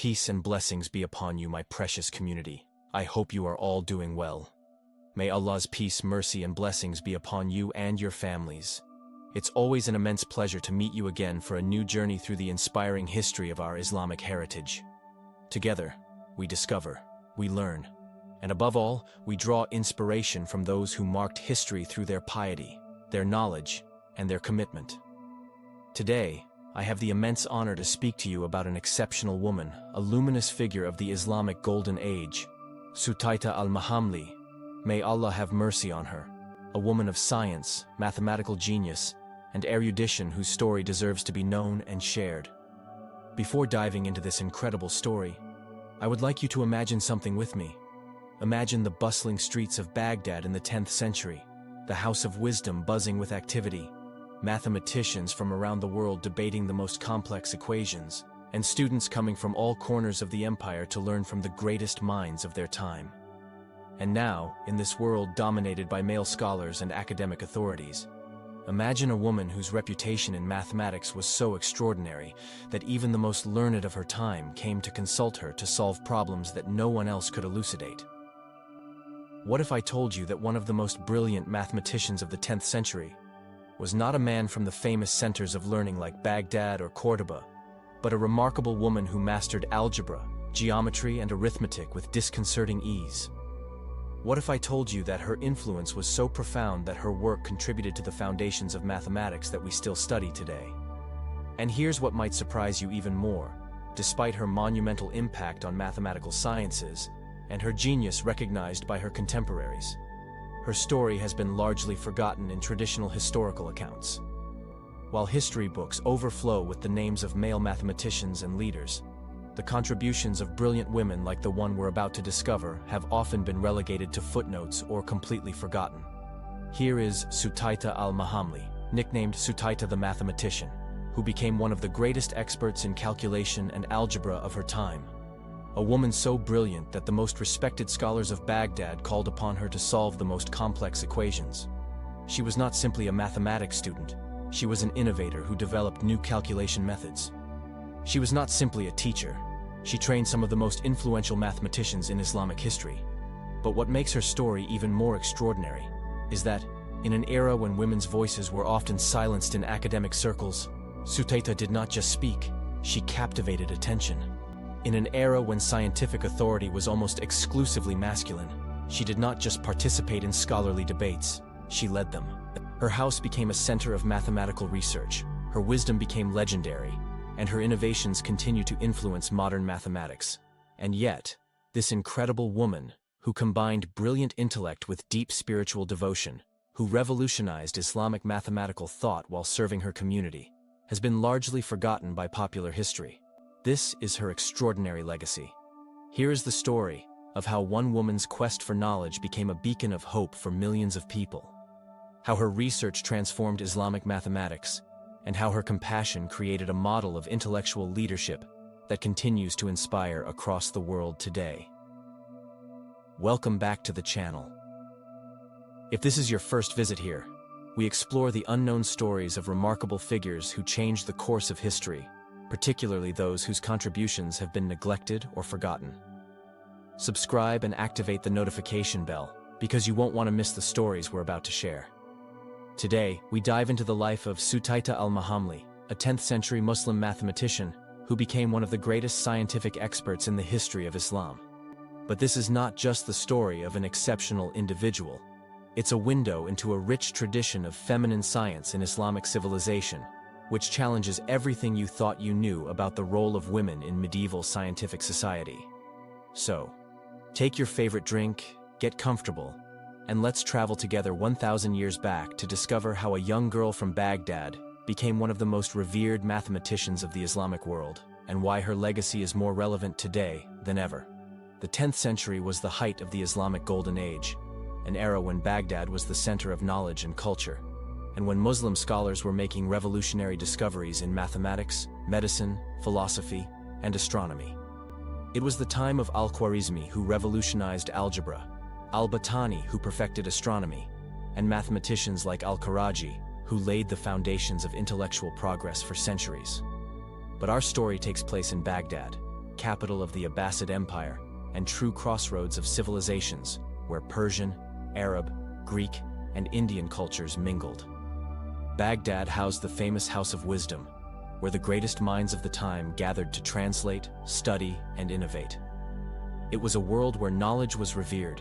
Peace and blessings be upon you, my precious community. I hope you are all doing well. May Allah's peace, mercy, and blessings be upon you and your families. It's always an immense pleasure to meet you again for a new journey through the inspiring history of our Islamic heritage. Together, we discover, we learn, and above all, we draw inspiration from those who marked history through their piety, their knowledge, and their commitment. Today, I have the immense honor to speak to you about an exceptional woman, a luminous figure of the Islamic Golden Age, Sutayta al-Mahamli. May Allah have mercy on her, a woman of science, mathematical genius, and erudition whose story deserves to be known and shared. Before diving into this incredible story, I would like you to imagine something with me. Imagine the bustling streets of Baghdad in the 10th century, the House of Wisdom buzzing with activity, mathematicians from around the world debating the most complex equations, and students coming from all corners of the empire to learn from the greatest minds of their time. And now, in this world dominated by male scholars and academic authorities, imagine a woman whose reputation in mathematics was so extraordinary that even the most learned of her time came to consult her to solve problems that no one else could elucidate. What if I told you that one of the most brilliant mathematicians of the 10th century was not a man from the famous centers of learning like Baghdad or Cordoba, but a remarkable woman who mastered algebra, geometry, and arithmetic with disconcerting ease? What if I told you that her influence was so profound that her work contributed to the foundations of mathematics that we still study today? And here's what might surprise you even more. Despite her monumental impact on mathematical sciences, and her genius recognized by her contemporaries, her story has been largely forgotten in traditional historical accounts. While history books overflow with the names of male mathematicians and leaders, the contributions of brilliant women like the one we're about to discover have often been relegated to footnotes or completely forgotten. Here is Sutayta al-Mahamli, nicknamed Sutayta the Mathematician, who became one of the greatest experts in calculation and algebra of her time. A woman so brilliant that the most respected scholars of Baghdad called upon her to solve the most complex equations. She was not simply a mathematics student, she was an innovator who developed new calculation methods. She was not simply a teacher, she trained some of the most influential mathematicians in Islamic history. But what makes her story even more extraordinary is that, in an era when women's voices were often silenced in academic circles, Sutayta did not just speak, she captivated attention. In an era when scientific authority was almost exclusively masculine, she did not just participate in scholarly debates, she led them. Her house became a center of mathematical research, her wisdom became legendary, and her innovations continue to influence modern mathematics. And yet, this incredible woman, who combined brilliant intellect with deep spiritual devotion, who revolutionized Islamic mathematical thought while serving her community, has been largely forgotten by popular history. This is her extraordinary legacy. Here is the story of how one woman's quest for knowledge became a beacon of hope for millions of people, how her research transformed Islamic mathematics, and how her compassion created a model of intellectual leadership that continues to inspire across the world today. Welcome back to the channel. If this is your first visit here, we explore the unknown stories of remarkable figures who changed the course of history, particularly those whose contributions have been neglected or forgotten. Subscribe and activate the notification bell, because you won't want to miss the stories we're about to share. Today, we dive into the life of Sutayta al-Mahamli, a 10th century Muslim mathematician who became one of the greatest scientific experts in the history of Islam. But this is not just the story of an exceptional individual. It's a window into a rich tradition of feminine science in Islamic civilization, which challenges everything you thought you knew about the role of women in medieval scientific society. So, take your favorite drink, get comfortable, and let's travel together 1,000 years back to discover how a young girl from Baghdad became one of the most revered mathematicians of the Islamic world, and why her legacy is more relevant today than ever. The 10th century was the height of the Islamic Golden Age, an era when Baghdad was the center of knowledge and culture, and when Muslim scholars were making revolutionary discoveries in mathematics, medicine, philosophy, and astronomy. It was the time of Al-Khwarizmi, who revolutionized algebra, Al-Battani, who perfected astronomy, and mathematicians like Al-Karaji, who laid the foundations of intellectual progress for centuries. But our story takes place in Baghdad, capital of the Abbasid Empire and true crossroads of civilizations where Persian, Arab, Greek, and Indian cultures mingled. Baghdad housed the famous House of Wisdom, where the greatest minds of the time gathered to translate, study, and innovate. It was a world where knowledge was revered,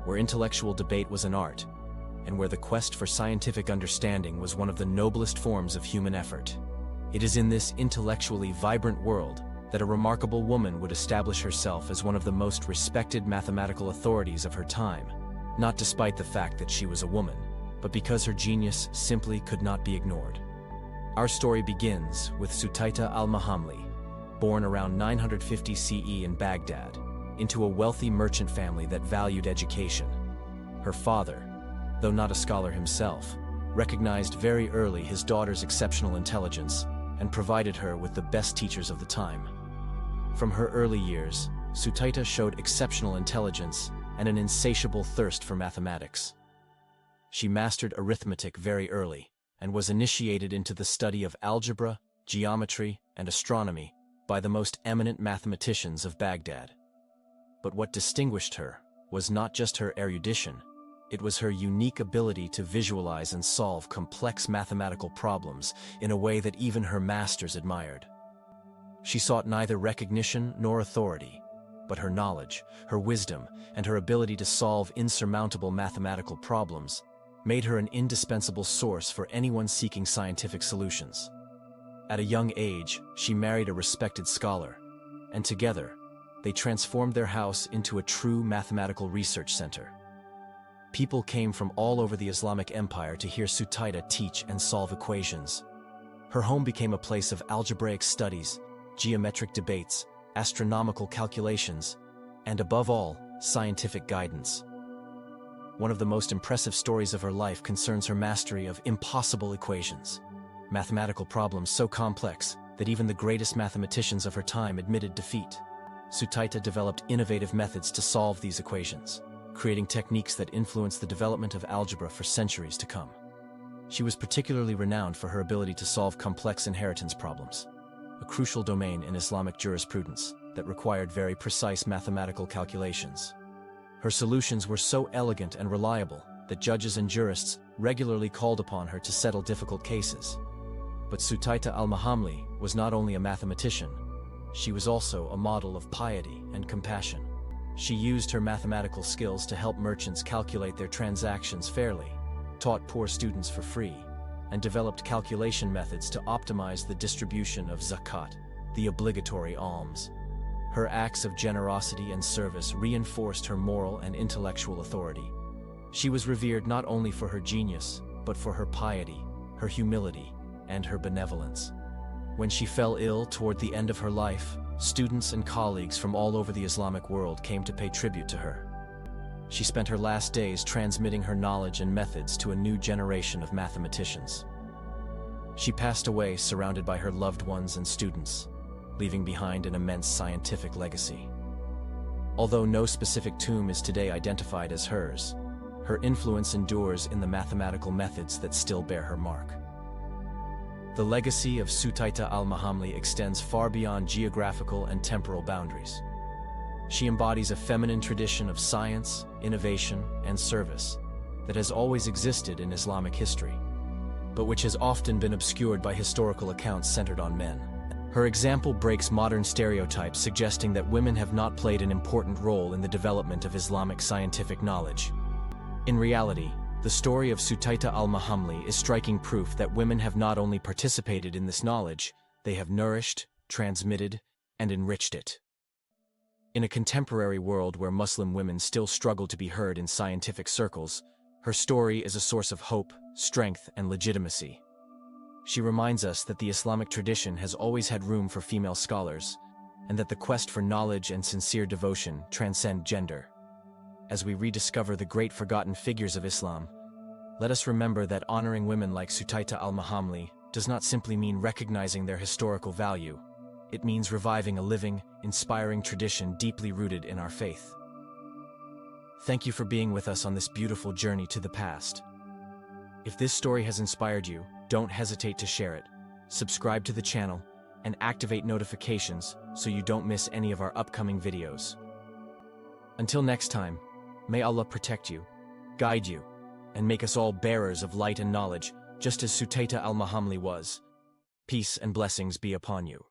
where intellectual debate was an art, and where the quest for scientific understanding was one of the noblest forms of human effort. It is in this intellectually vibrant world that a remarkable woman would establish herself as one of the most respected mathematical authorities of her time, not despite the fact that she was a woman, but because her genius simply could not be ignored. Our story begins with Sutayta al-Mahamli, born around 950 CE in Baghdad, into a wealthy merchant family that valued education. Her father, though not a scholar himself, recognized very early his daughter's exceptional intelligence and provided her with the best teachers of the time. From her early years, Sutayta showed exceptional intelligence and an insatiable thirst for mathematics. She mastered arithmetic very early and was initiated into the study of algebra, geometry, and astronomy by the most eminent mathematicians of Baghdad. But what distinguished her was not just her erudition, it was her unique ability to visualize and solve complex mathematical problems in a way that even her masters admired. She sought neither recognition nor authority, but her knowledge, her wisdom, and her ability to solve insurmountable mathematical problems made her an indispensable source for anyone seeking scientific solutions. At a young age, she married a respected scholar, and together, they transformed their house into a true mathematical research center. People came from all over the Islamic Empire to hear Sutayta teach and solve equations. Her home became a place of algebraic studies, geometric debates, astronomical calculations, and above all, scientific guidance. One of the most impressive stories of her life concerns her mastery of impossible equations, mathematical problems so complex that even the greatest mathematicians of her time admitted defeat. Sutayta developed innovative methods to solve these equations, creating techniques that influenced the development of algebra for centuries to come. She was particularly renowned for her ability to solve complex inheritance problems, a crucial domain in Islamic jurisprudence that required very precise mathematical calculations. Her solutions were so elegant and reliable that judges and jurists regularly called upon her to settle difficult cases. But Sutayta al-Mahamli was not only a mathematician, she was also a model of piety and compassion. She used her mathematical skills to help merchants calculate their transactions fairly, taught poor students for free, and developed calculation methods to optimize the distribution of zakat, the obligatory alms. Her acts of generosity and service reinforced her moral and intellectual authority. She was revered not only for her genius, but for her piety, her humility, and her benevolence. When she fell ill toward the end of her life, students and colleagues from all over the Islamic world came to pay tribute to her. She spent her last days transmitting her knowledge and methods to a new generation of mathematicians. She passed away surrounded by her loved ones and students, leaving behind an immense scientific legacy. Although no specific tomb is today identified as hers, her influence endures in the mathematical methods that still bear her mark. The legacy of Sutayta al-Mahamli extends far beyond geographical and temporal boundaries. She embodies a feminine tradition of science, innovation, and service that has always existed in Islamic history, but which has often been obscured by historical accounts centered on men. Her example breaks modern stereotypes suggesting that women have not played an important role in the development of Islamic scientific knowledge. In reality, the story of Sutayta al-Mahamli is striking proof that women have not only participated in this knowledge, they have nourished, transmitted, and enriched it. In a contemporary world where Muslim women still struggle to be heard in scientific circles, her story is a source of hope, strength, and legitimacy. She reminds us that the Islamic tradition has always had room for female scholars, and that the quest for knowledge and sincere devotion transcend gender. As we rediscover the great forgotten figures of Islam, let us remember that honoring women like Sutayta al-Mahamli does not simply mean recognizing their historical value. It means reviving a living, inspiring tradition deeply rooted in our faith. Thank you for being with us on this beautiful journey to the past. If this story has inspired you, don't hesitate to share it, subscribe to the channel, and activate notifications so you don't miss any of our upcoming videos. Until next time, may Allah protect you, guide you, and make us all bearers of light and knowledge, just as Sutayta al-Mahamli was. Peace and blessings be upon you.